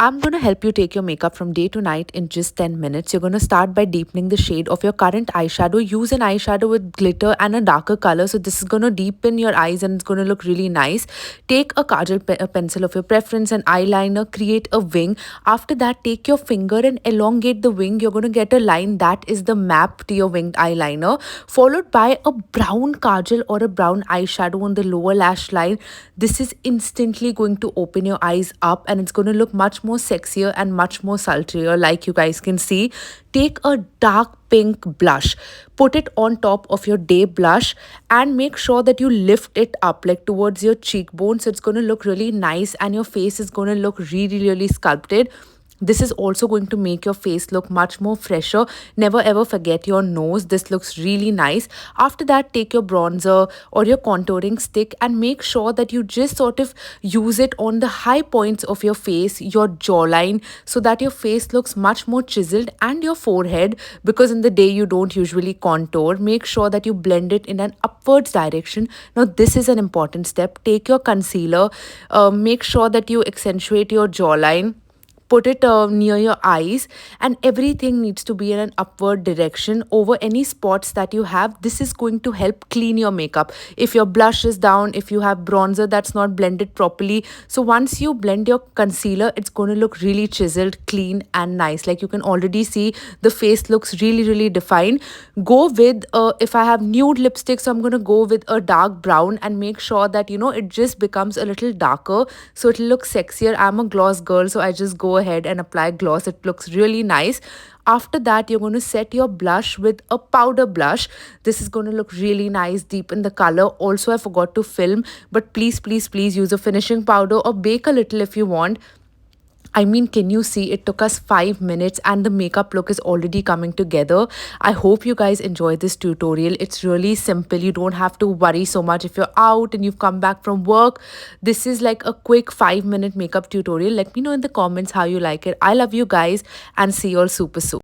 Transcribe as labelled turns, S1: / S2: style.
S1: I'm going to help you take your makeup from day to night in just 10 minutes. You're going to start by deepening the shade of your current eyeshadow. Use an eyeshadow with glitter and a darker color. So this is going to deepen your eyes and it's going to look really nice. Take a kajal a pencil of your preference, an eyeliner, create a wing. After that, take your finger and elongate the wing. You're going to get a line that is the map to your winged eyeliner, followed by a brown kajal or a brown eyeshadow on the lower lash line. This is instantly going to open your eyes up and it's going to look much more sexier and much more sultrier, like you guys can see. Take a dark pink blush, put it on top of your day blush and make sure that you lift it up like towards your cheekbone, so it's going to look really nice and your face is going to look really sculpted. This is also going to make your face look much more fresher. Never ever forget your nose. This looks really nice. After that, take your bronzer or your contouring stick and make sure that you just sort of use it on the high points of your face, your jawline, so that your face looks much more chiseled, and your forehead, because in the day you don't usually contour. Make sure that you blend it in an upwards direction. Now this is an important step. Take your concealer, make sure that you accentuate your jawline, put it near your eyes, and everything needs to be in an upward direction over any spots that you have. This is going to help clean your makeup. If your blush is down, if you have bronzer that's not blended properly, so once you blend your concealer, it's going to look really chiseled, clean and nice. Like you can already see, the face looks really defined. Go with if I have nude lipstick, so I'm going to go with a dark brown and make sure that it just becomes a little darker, so it'll look sexier. I'm a gloss girl, so I just go ahead and apply gloss. It looks really nice. After that, you're going to set your blush with a powder blush. This is going to look really nice, deepen the color. Also, I forgot to film, but please use a finishing powder or bake a little if you want. I mean, can you see? It took us 5 minutes and the makeup look is already coming together. I hope you guys enjoyed this tutorial. It's really simple. You don't have to worry so much if you're out and you've come back from work. This is like a quick 5-minute makeup tutorial. Let me know in the comments how you like it. I love you guys and see you all super soon.